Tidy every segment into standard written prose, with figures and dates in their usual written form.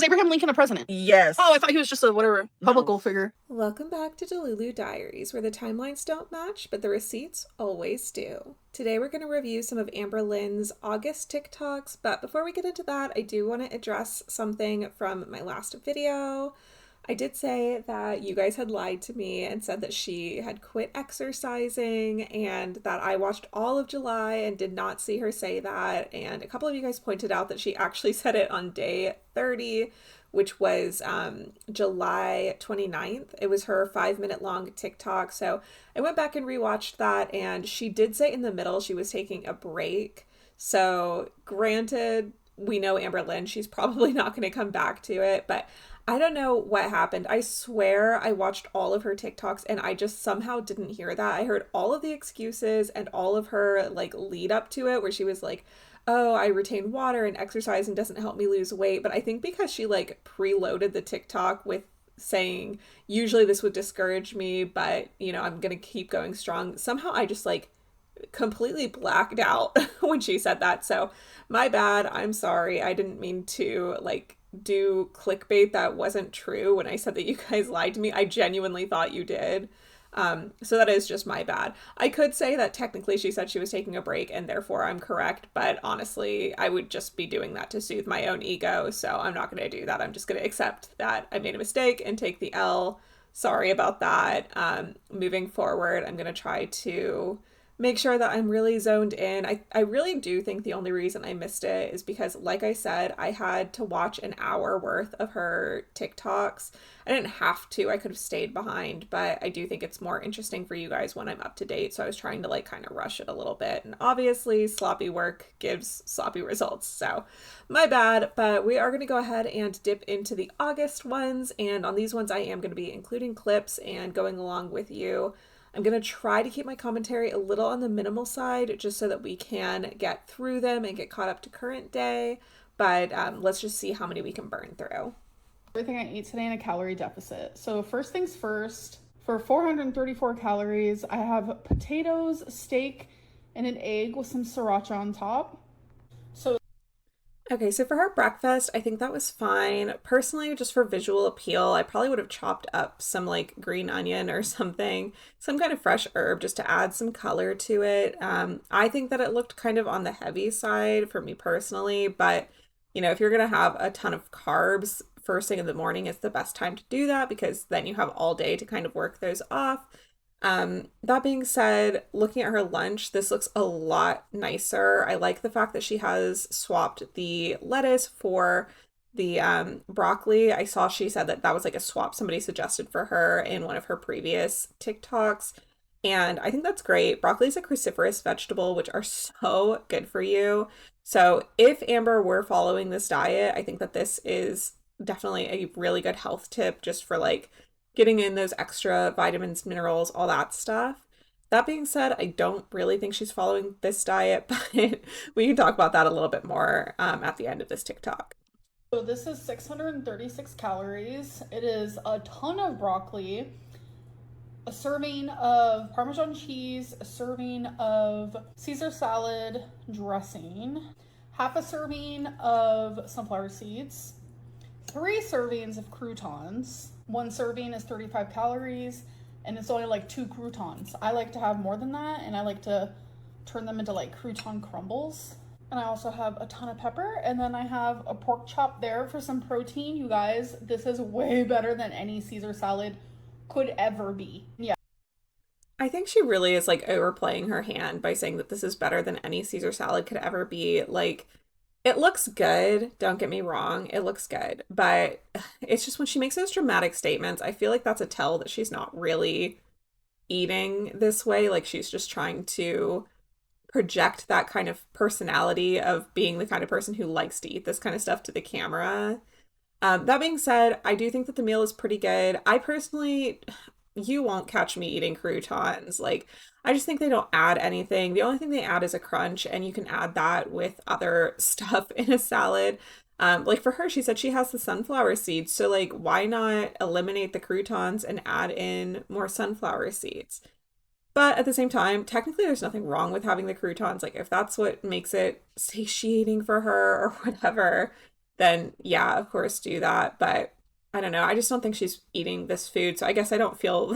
Was Abraham Lincoln a president? Yes. Oh, I thought he was just a whatever public figure. Welcome back to Delulu Diaries, where the timelines don't match, but the receipts always do. Today we're going to review some of Amberlynn's August TikToks, but before we get into that, I do want to address something from my last video. I did say that you guys had lied to me and said that she had quit exercising and that I watched all of July and did not see her say that. And a couple of you guys pointed out that she actually said it on day 30, which was July 29th. It was her 5-minute long TikTok. So I went back and rewatched that, and she did say in the middle she was taking a break. So granted, we know Amberlynn, she's probably not going to come back to it, but I don't know what happened. I swear I watched all of her TikToks and I just somehow didn't hear that. I heard all of the excuses and all of her like lead up to it where she was like, oh, I retain water and exercise and doesn't help me lose weight. But I think because she like preloaded the TikTok with saying, usually this would discourage me, but you know, I'm going to keep going strong. Somehow I just like completely blacked out when she said that. So my bad. I'm sorry. I didn't mean to like do clickbait that wasn't true when I said that you guys lied to me. I genuinely thought you did. So that is just my bad. I could say that technically she said she was taking a break and therefore I'm correct, but honestly, I would just be doing that to soothe my own ego. So I'm not going to do that. I'm just going to accept that I made a mistake and take the L. Sorry about that. Moving forward, I'm going to try to make sure that I'm really zoned in. I really do think the only reason I missed it is because, like I said, I had to watch an hour worth of her TikToks. I didn't have to, I could have stayed behind, but I do think it's more interesting for you guys when I'm up to date. So I was trying to like kind of rush it a little bit. And obviously sloppy work gives sloppy results. So my bad, but we are going to go ahead and dip into the August ones. And on these ones, I am going to be including clips and going along with you. I'm going to try to keep my commentary a little on the minimal side just so that we can get through them and get caught up to current day. But let's just see how many we can burn through. Everything I ate today in a calorie deficit. So first things first, for 434 calories, I have potatoes, steak, and an egg with some sriracha on top. Okay, so for her breakfast, I think that was fine. Personally, just for visual appeal, I probably would have chopped up some like green onion or something, some kind of fresh herb just to add some color to it. I think that it looked kind of on the heavy side for me personally, but you know, if you're gonna have a ton of carbs first thing in the morning, it's the best time to do that because then you have all day to kind of work those off. That being said, looking at her lunch, this looks a lot nicer. I like the fact that she has swapped the lettuce for the broccoli. I saw she said that that was like a swap somebody suggested for her in one of her previous TikToks. And I think that's great. Broccoli is a cruciferous vegetable, which are so good for you. So if Amber were following this diet, I think that this is definitely a really good health tip just for like getting in those extra vitamins, minerals, all that stuff. That being said, I don't really think she's following this diet, but we can talk about that a little bit more at the end of this TikTok. So this is 636 calories. It is a ton of broccoli, a serving of Parmesan cheese, a serving of Caesar salad dressing, half a serving of sunflower seeds, 3 servings of croutons. One serving is 35 calories and it's only like 2 croutons. I like to have more than that and I like to turn them into like crouton crumbles. And I also have a ton of pepper and then I have a pork chop there for some protein. You guys, this is way better than any Caesar salad could ever be. Yeah. I think she really is like overplaying her hand by saying that this is better than any Caesar salad could ever be. Like, it looks good, don't get me wrong, it looks good, but it's just when she makes those dramatic statements, I feel like that's a tell that she's not really eating this way, like she's just trying to project that kind of personality of being the kind of person who likes to eat this kind of stuff to the camera. That being said, I do think that the meal is pretty good. I personally, you won't catch me eating croutons. Like, I just think they don't add anything. The only thing they add is a crunch, and you can add that with other stuff in a salad. Like for her, she said she has the sunflower seeds. So like, why not eliminate the croutons and add in more sunflower seeds? But at the same time, technically there's nothing wrong with having the croutons. Like if that's what makes it satiating for her or whatever, then yeah, of course do that. But I don't know. I just don't think she's eating this food. So I guess I don't feel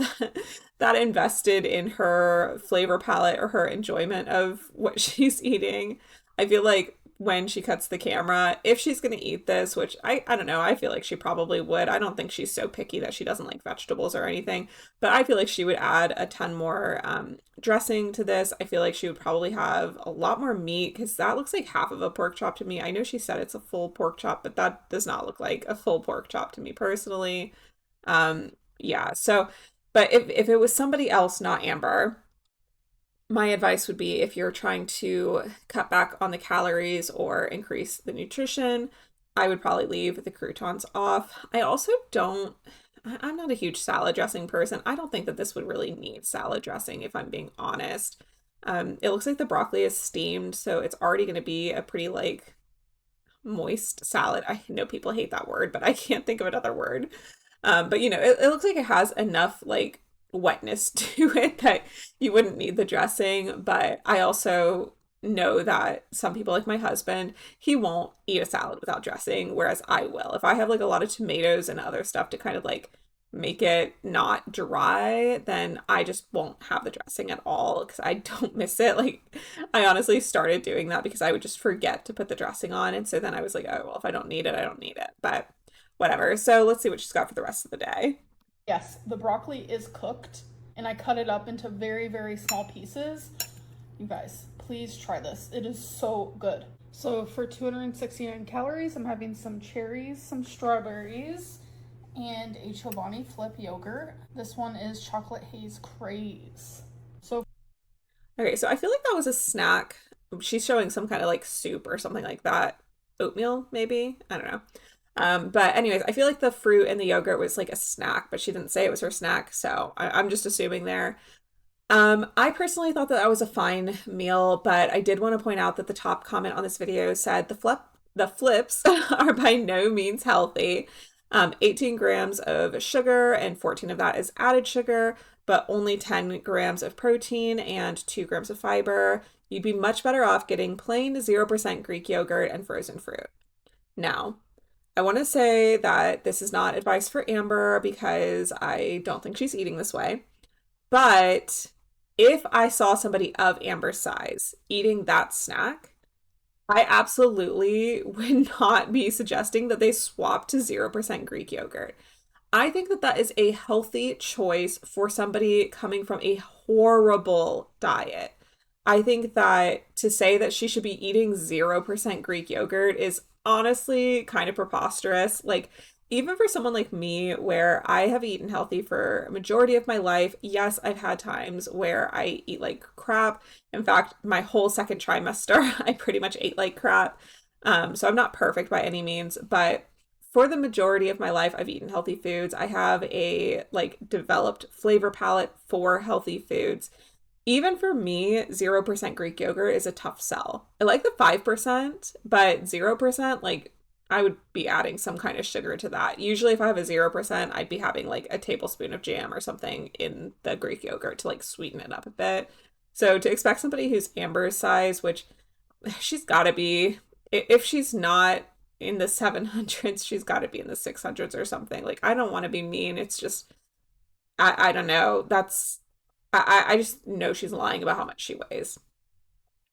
that invested in her flavor palette or her enjoyment of what she's eating. I feel like when she cuts the camera, if she's going to eat this, which I don't know, I feel like she probably would. I don't think she's so picky that she doesn't like vegetables or anything, but I feel like she would add a ton more dressing to this. I feel like she would probably have a lot more meat because that looks like half of a pork chop to me. I know she said it's a full pork chop, but that does not look like a full pork chop to me personally. Yeah, so, but if it was somebody else, not Amber, my advice would be if you're trying to cut back on the calories or increase the nutrition, I would probably leave the croutons off. I also don't, I'm not a huge salad dressing person. I don't think that this would really need salad dressing if I'm being honest. It looks like the broccoli is steamed, so it's already going to be a pretty like moist salad. I know people hate that word, but I can't think of another word. But you know, it looks like it has enough like wetness to it that you wouldn't need the dressing. But I also know that some people, like my husband, he won't eat a salad without dressing, whereas I will. If I have like a lot of tomatoes and other stuff to kind of like make it not dry, then I just won't have the dressing at all because I don't miss it. Like, I honestly started doing that because I would just forget to put the dressing on. And so then I was like, oh, well, if I don't need it, I don't need it. But whatever. So let's see what she's got for the rest of the day. Yes, the broccoli is cooked and I cut it up into very, very small pieces. You guys, please try this. It is so good. So for 269 calories, I'm having some cherries, some strawberries, and a Chobani Flip yogurt. This one is chocolate haze craze. So Okay, so I feel like that was a snack. She's showing some kind of like soup or something like that. Oatmeal, maybe? I don't know. But anyways, I feel like the fruit and the yogurt was like a snack, but she didn't say it was her snack, so I'm just assuming there. I personally thought that that was a fine meal, but I did want to point out that the top comment on this video said the flips are by no means healthy. 18 grams of sugar and 14 of that is added sugar, but only 10 grams of protein and 2 grams of fiber. You'd be much better off getting plain 0% Greek yogurt and frozen fruit. Now, I want to say that this is not advice for Amber because I don't think she's eating this way. But if I saw somebody of Amber's size eating that snack, I absolutely would not be suggesting that they swap to 0% Greek yogurt. I think that that is a healthy choice for somebody coming from a horrible diet. I think that to say that she should be eating 0% Greek yogurt is honestly kind of preposterous. Like, even for someone like me, where I have eaten healthy for a majority of my life, yes, I've had times where I eat like crap. In fact, my whole second trimester, I pretty much ate like crap. So I'm not perfect by any means, but for the majority of my life, I've eaten healthy foods. I have a like developed flavor palette for healthy foods. Even for me, 0% Greek yogurt is a tough sell. I like the 5%, but 0%, like, I would be adding some kind of sugar to that. Usually, if I have a 0%, I'd be having like a tablespoon of jam or something in the Greek yogurt to like sweeten it up a bit. So, to expect somebody who's Amber's size, which she's got to be, if she's not in the 700s, she's got to be in the 600s or something. Like, I don't want to be mean. It's just, I don't know. I just know she's lying about how much she weighs.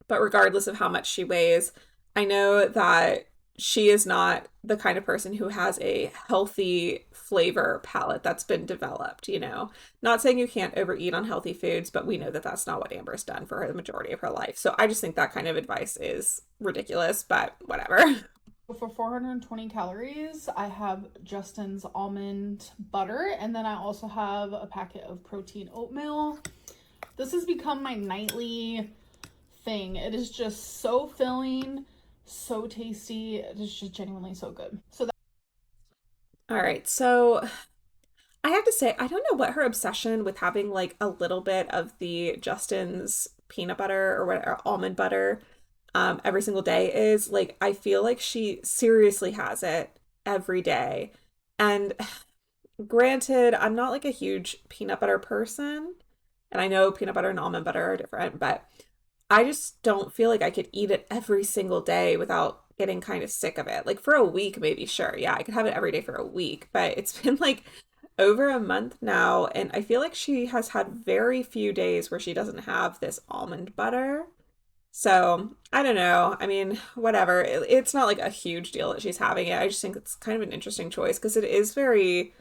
But regardless of how much she weighs, I know that she is not the kind of person who has a healthy flavor palette that's been developed, you know. Not saying you can't overeat on healthy foods, but we know that that's not what Amber's done for her the majority of her life. So I just think that kind of advice is ridiculous, but whatever. for 420 calories, I have Justin's almond butter, and then I also have a packet of protein oatmeal. This has become my nightly thing. It is just so filling, so tasty. It is just genuinely so good. So All right, so I have to say, I don't know what her obsession with having like a little bit of the Justin's peanut butter or whatever, almond butter every single day is. Like, I feel like she seriously has it every day. And granted, I'm not like a huge peanut butter person. And I know peanut butter and almond butter are different, but I just don't feel like I could eat it every single day without getting kind of sick of it. Like for a week, maybe, sure. Yeah, I could have it every day for a week, but it's been like over a month now, and I feel like she has had very few days where she doesn't have this almond butter. So I don't know. I mean, whatever. It's not like a huge deal that she's having it. I just think it's kind of an interesting choice because it is very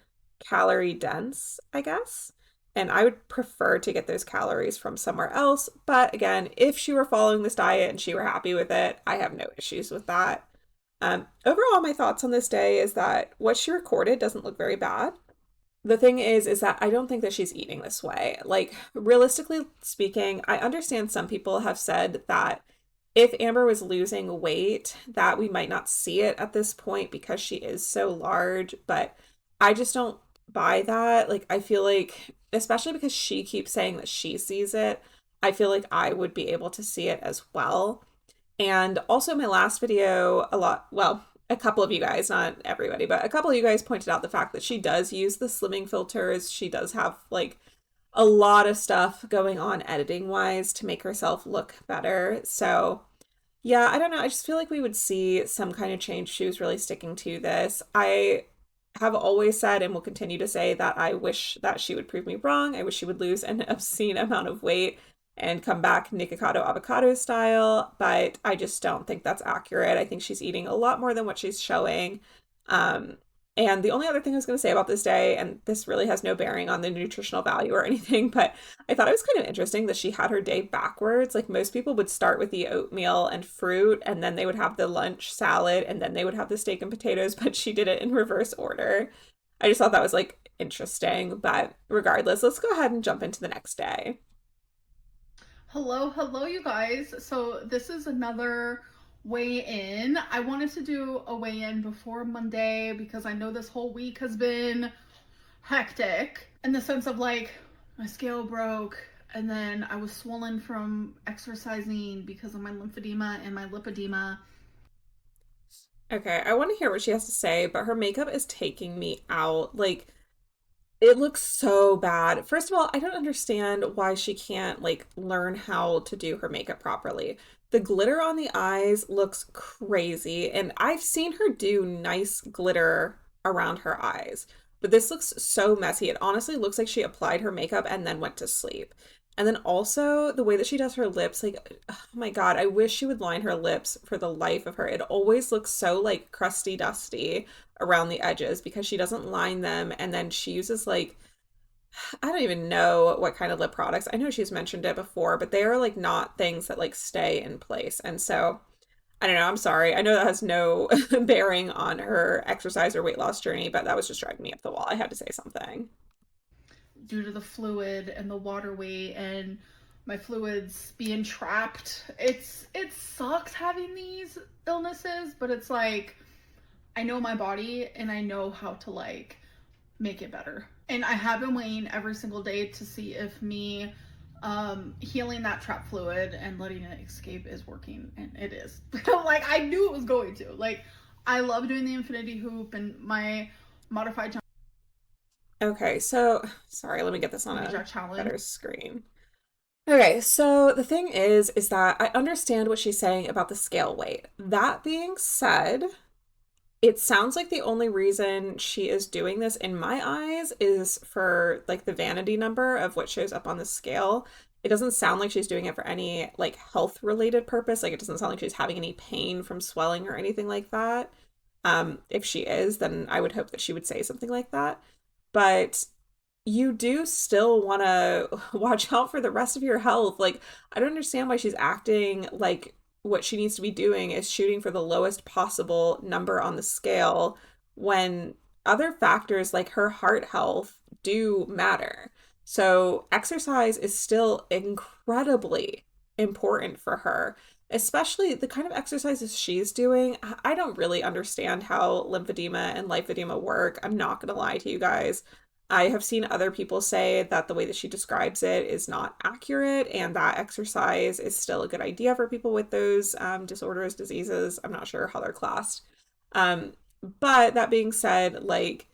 calorie dense, I guess. And I would prefer to get those calories from somewhere else. But again, if she were following this diet and she were happy with it, I have no issues with that. Overall, my thoughts on this day is that what she recorded doesn't look very bad. The thing is that I don't think that she's eating this way. Like, realistically speaking, I understand some people have said that if Amber was losing weight, that we might not see it at this point because she is so large, but I just don't buy that. Like, I feel like, especially because she keeps saying that she sees it, I feel like I would be able to see it as well. And also, my last video, a couple of you guys, not everybody, but a couple of you guys pointed out the fact that she does use the slimming filters. She does have like a lot of stuff going on editing wise to make herself look better. So, yeah, I don't know. I just feel like we would see some kind of change. She was really sticking to this. I have always said and will continue to say that I wish that she would prove me wrong. I wish she would lose an obscene amount of weight and come back Nikocado avocado style, but I just don't think that's accurate. I think she's eating a lot more than what she's showing. Um, and the only other thing I was going to say about this day, and this really has no bearing on the nutritional value or anything, but I thought it was kind of interesting that she had her day backwards. Like most people would start with the oatmeal and fruit, and then they would have the lunch salad, and then they would have the steak and potatoes, but she did it in reverse order. I just thought that was like interesting, but regardless, let's go ahead and jump into the next day. Hello, you guys. So this is another weigh in. I wanted to do a weigh in before Monday because I know this whole week has been hectic in the sense of like my scale broke and then I was swollen from exercising because of my lymphedema and my lipedema. Okay, I want to hear what she has to say, but her makeup is taking me out. Like, it looks so bad. First of all, I don't understand why she can't like learn how to do her makeup properly. The glitter on the eyes looks crazy, and I've seen her do nice glitter around her eyes, but this looks so messy. It honestly looks like she applied her makeup and then went to sleep. And then also the way that she does her lips, like, oh my God, I wish she would line her lips for the life of her. It always looks so like crusty dusty around the edges because she doesn't line them. And then she uses like, I don't even know what kind of lip products. I know she's mentioned it before, but they are like not things that like stay in place. And so I don't know. I'm sorry. I know that has no bearing on her exercise or weight loss journey, but that was just driving me up the wall. I had to say something. Due to the fluid and the water weight and my fluids being trapped. It sucks having these illnesses, but it's like I know my body and I know how to like make it better. And I have been weighing every single day to see if me healing that trap fluid and letting it escape is working, and it is. Like I knew it was going to. Like I love doing the infinity hoop and my modified jump Okay, so sorry, let me get this on a challenge. better screen. Okay, so the thing is that I understand what she's saying about the scale weight. That being said, it sounds like the only reason she is doing this in my eyes is for like the vanity number of what shows up on the scale. It doesn't sound like she's doing it for any like health related purpose. Like it doesn't sound like she's having any pain from swelling or anything like that. If she is, then I would hope that she would say something like that. But you do still want to watch out for the rest of your health. Like, I don't understand why she's acting like what she needs to be doing is shooting for the lowest possible number on the scale when other factors like her heart health do matter. So, exercise is still incredibly important for her, especially the kind of exercises she's doing. I don't really understand how lymphedema and lipedema work. I'm not going to lie to you guys. I have seen other people say that the way that she describes it is not accurate and that exercise is still a good idea for people with those disorders, diseases. I'm not sure how they're classed. Um, but that being said, like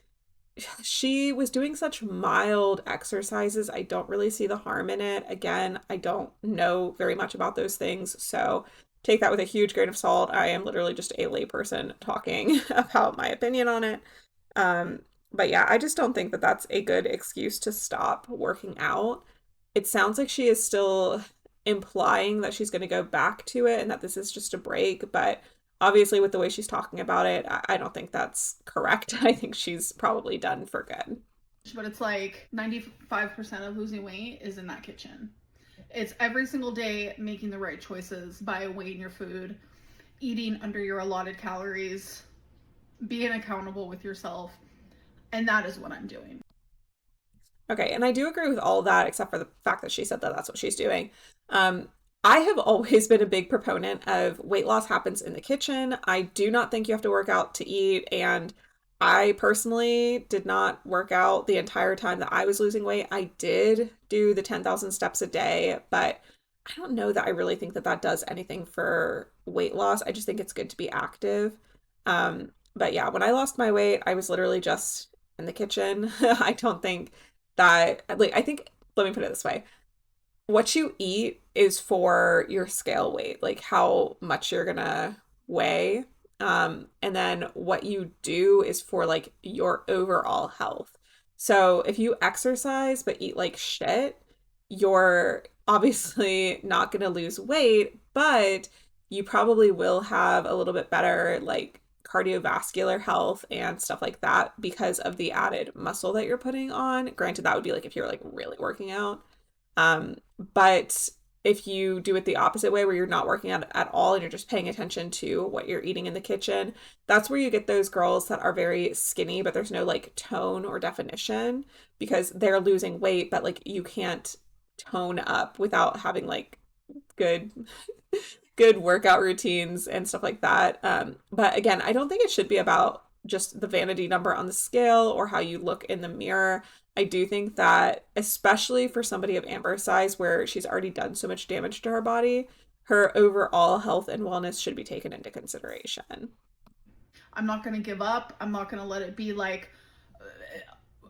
she was doing such mild exercises. I don't really see the harm in it. Again, I don't know very much about those things. So take that with a huge grain of salt. I am literally just a layperson talking about my opinion on it. Um, but yeah, I just don't think that that's a good excuse to stop working out. It sounds like she is still implying that she's going to go back to it and that this is just a break, but obviously with the way she's talking about it, I don't think that's correct. I think she's probably done for good. But it's like 95% of losing weight is in that kitchen. It's every single day making the right choices by weighing your food, eating under your allotted calories, being accountable with yourself. And that is what I'm doing. Okay, and I do agree with all of that, except for the fact that she said that that's what she's doing. Um, I have always been a big proponent of weight loss happens in the kitchen. I do not think you have to work out to eat, and I personally did not work out the entire time that I was losing weight. I did do the 10,000 steps a day, but I don't know that I really think that that does anything for weight loss. I just think it's good to be active. But yeah, when I lost my weight, I was literally just in the kitchen. I don't think that like I think let me put it this way. What you eat is for your scale weight, like how much you're gonna weigh. And then what you do is for like your overall health. So if you exercise but eat like shit, you're obviously not gonna lose weight, but you probably will have a little bit better like cardiovascular health and stuff like that because of the added muscle that you're putting on. Granted, that would be like if you're like really working out. But if you do it the opposite way, where you're not working out at all and you're just paying attention to what you're eating in the kitchen, that's where you get those girls that are very skinny, but there's no like tone or definition because they're losing weight, but like you can't tone up without having like good good workout routines and stuff like that. But again, I don't think it should be about just the vanity number on the scale or how you look in the mirror. I do think that, especially for somebody of Amber's size, where she's already done so much damage to her body, her overall health and wellness should be taken into consideration. I'm not going to give up. I'm not going to let it be like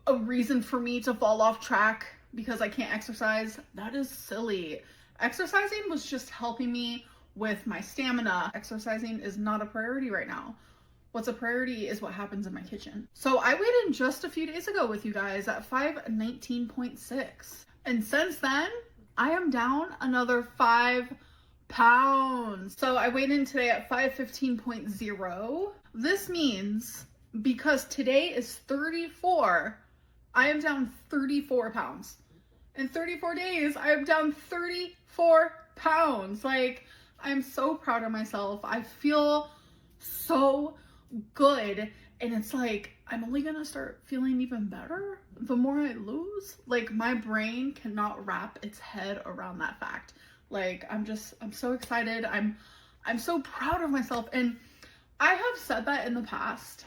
a reason for me to fall off track because I can't exercise. That is silly. Exercising was just helping me with my stamina. Exercising is not a priority right now. What's a priority is what happens in my kitchen. So I weighed in just a few days ago with you guys at 519.6. And since then, I am down another 5 pounds. So I weighed in today at 515.0. This means because today is 34, I am down 34 pounds. In 34 days, I am down 34 pounds. Like, I'm so proud of myself. I feel so good. And it's like, I'm only gonna start feeling even better the more I lose. Like, my brain cannot wrap its head around that fact. Like, I'm so excited. I'm so proud of myself. And I have said that in the past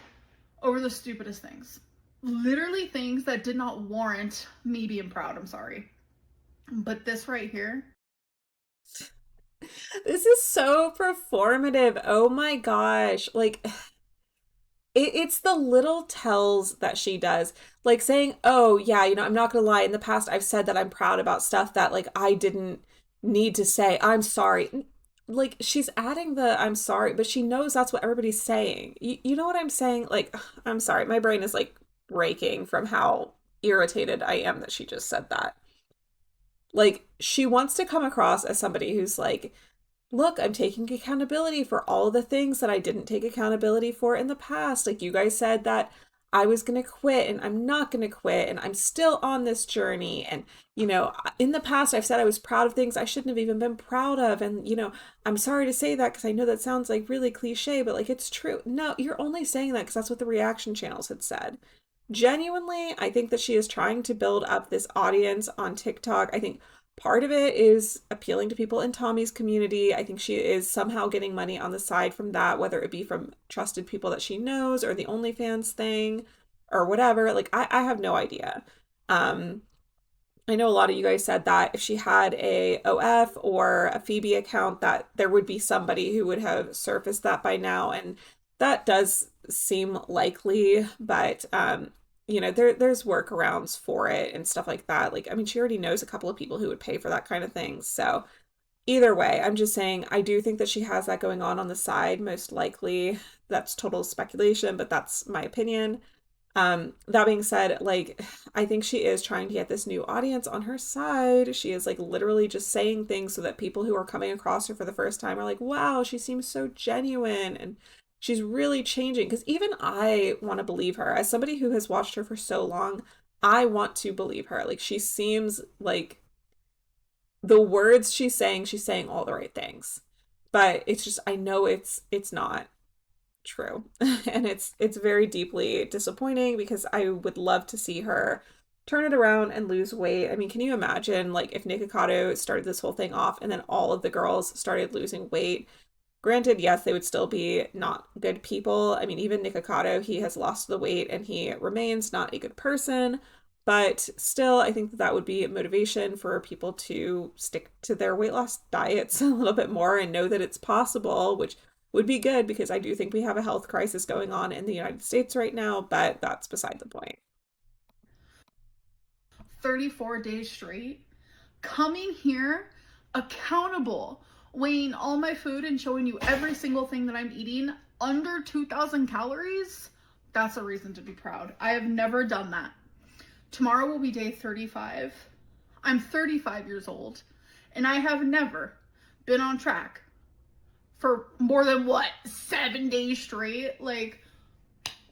over the stupidest things. Literally things that did not warrant me being proud. I'm sorry. But this right here. This is so performative. Oh my gosh. Like, it's the little tells that she does, like saying, "Oh, yeah, I'm not gonna lie. In the past, I've said that I'm proud about stuff that like I didn't need to say. I'm sorry." Like she's adding the "I'm sorry," but she knows that's what everybody's saying. You know what I'm saying? Like, I'm sorry, my brain is like breaking from how irritated I am that she just said that. Like, she wants to come across as somebody who's like, look, I'm taking accountability for all the things that I didn't take accountability for in the past. Like, you guys said that I was going to quit and I'm not going to quit and I'm still on this journey. And, in the past, I've said I was proud of things I shouldn't have even been proud of. And, I'm sorry to say that because I know that sounds like really cliche, but like it's true. No, you're only saying that because that's what the reaction channels had said. Genuinely, I think that she is trying to build up this audience on TikTok. I think part of it is appealing to people in Tommy's community. I think she is somehow getting money on the side from that, whether it be from trusted people that she knows or the OnlyFans thing or whatever. Like, I have no idea. I know a lot of you guys said that if she had a OF or a Phoebe account, that there would be somebody who would have surfaced that by now. And that does seem likely, but there's workarounds for it and stuff like that. Like, I mean, she already knows a couple of people who would pay for that kind of thing. So Either way, I'm just saying I do think that she has that going on the side, most likely. That's total speculation, but that's my opinion. That being said, like, I think she is trying to get this new audience on her side. She is like literally just saying things so that people who are coming across her for the first time are like, wow, she seems so genuine and she's really changing. Because even I want to believe her. As somebody who has watched her for so long, I want to believe her. Like, she seems like the words she's saying all the right things. But it's just, I know it's not true. And it's very deeply disappointing because I would love to see her turn it around and lose weight. I mean, can you imagine like if Nikocado started this whole thing off and then all of the girls started losing weight? Granted, yes, they would still be not good people. I mean, even Nikocado, he has lost the weight and he remains not a good person. But still, I think that that would be motivation for people to stick to their weight loss diets a little bit more and know that it's possible, which would be good because I do think we have a health crisis going on in the United States right now, but that's beside the point. 34 days straight, coming here accountable, weighing all my food and showing you every single thing that I'm eating under 2,000 calories, that's a reason to be proud. I have never done that. Tomorrow will be day 35. I'm 35 years old, and I have never been on track for more than 7 days straight. Like,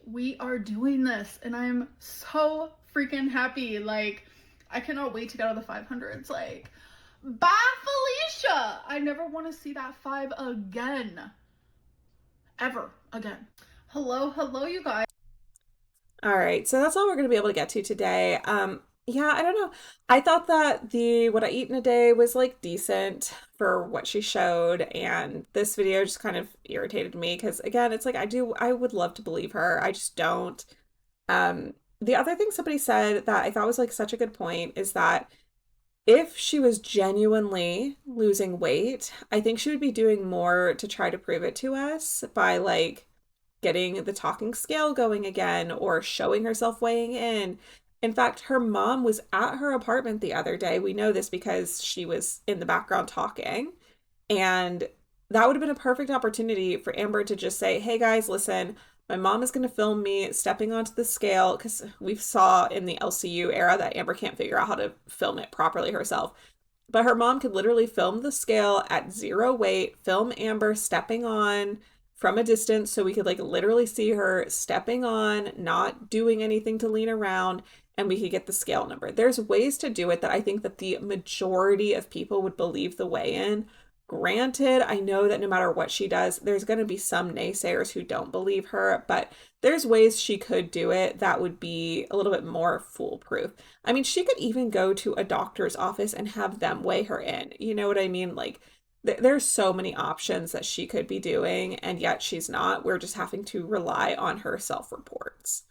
we are doing this, and I'm so freaking happy. Like, I cannot wait to get out of the 500s. Like, bye, Felicia. I never want to see that 5 again. Ever again. Hello, you guys. All right, so that's all we're going to be able to get to today. Yeah, I don't know. I thought that the what I eat in a day was like decent for what she showed, and this video just kind of irritated me because again, it's like I would love to believe her. I just don't. The other thing somebody said that I thought was like such a good point is that if she was genuinely losing weight, I think she would be doing more to try to prove it to us by like getting the talking scale going again or showing herself weighing in. In fact, her mom was at her apartment the other day. We know this because she was in the background talking. And that would have been a perfect opportunity for Amber to just say, hey guys, listen, my mom is going to film me stepping onto the scale because we saw in the LCU era that Amber can't figure out how to film it properly herself. But her mom could literally film the scale at zero weight, film Amber stepping on from a distance so we could like literally see her stepping on, not doing anything to lean around, and we could get the scale number. There's ways to do it that I think that the majority of people would believe the way in. Granted, I know that no matter what she does, there's going to be some naysayers who don't believe her, but there's ways she could do it that would be a little bit more foolproof. I mean, she could even go to a doctor's office and have them weigh her in. You know what I mean? Like, there's so many options that she could be doing, and yet she's not. We're just having to rely on her self-reports.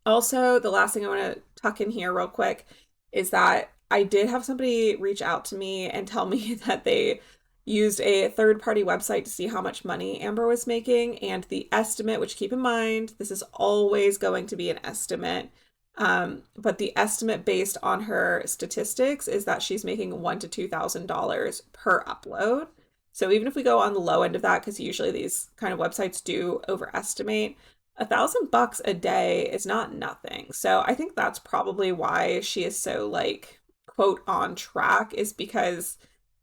Also, the last thing I want to tuck in here real quick is that I did have somebody reach out to me and tell me that they used a third-party website to see how much money Amber was making, and the estimate, which keep in mind, this is always going to be an estimate, but the estimate based on her statistics is that she's making $1,000 to $2,000 per upload. So even if we go on the low end of that, because usually these kind of websites do overestimate, $1,000 a day is not nothing. So I think that's probably why she is so like quote on track, is because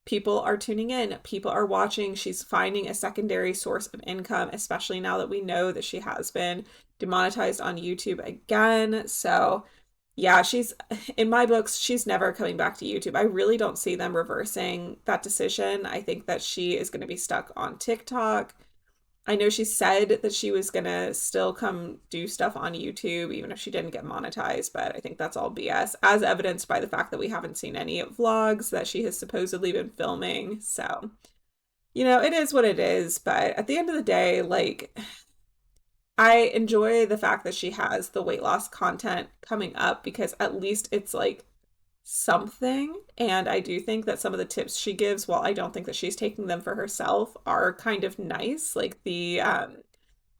people are tuning in, people are watching, she's finding a secondary source of income, especially now that we know that she has been demonetized on YouTube again. So yeah, she's in my books, she's never coming back to YouTube. I really don't see them reversing that decision. I think that she is going to be stuck on TikTok. I know she said that she was gonna still come do stuff on YouTube, even if she didn't get monetized, but I think that's all BS, as evidenced by the fact that we haven't seen any vlogs that she has supposedly been filming. So, you know, it is what it is, but at the end of the day, like, I enjoy the fact that she has the weight loss content coming up because at least it's like something. And I do think that some of the tips she gives, while I don't think that she's taking them for herself, are kind of nice. Like the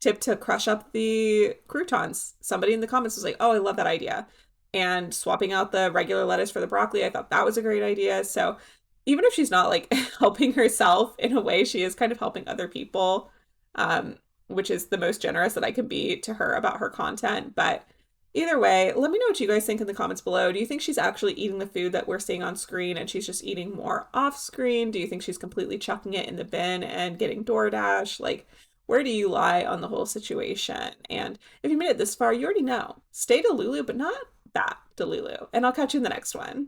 tip to crush up the croutons. Somebody in the comments was like, oh, I love that idea. And swapping out the regular lettuce for the broccoli, I thought that was a great idea. So even if she's not like helping herself in a way, she is kind of helping other people, um, which is the most generous that I can be to her about her content. But either way, let me know what you guys think in the comments below. Do you think she's actually eating the food that we're seeing on screen and she's just eating more off screen? Do you think she's completely chucking it in the bin and getting DoorDash? Like, where do you lie on the whole situation? And if you made it this far, you already know. Stay Delulu, but not that Delulu. And I'll catch you in the next one.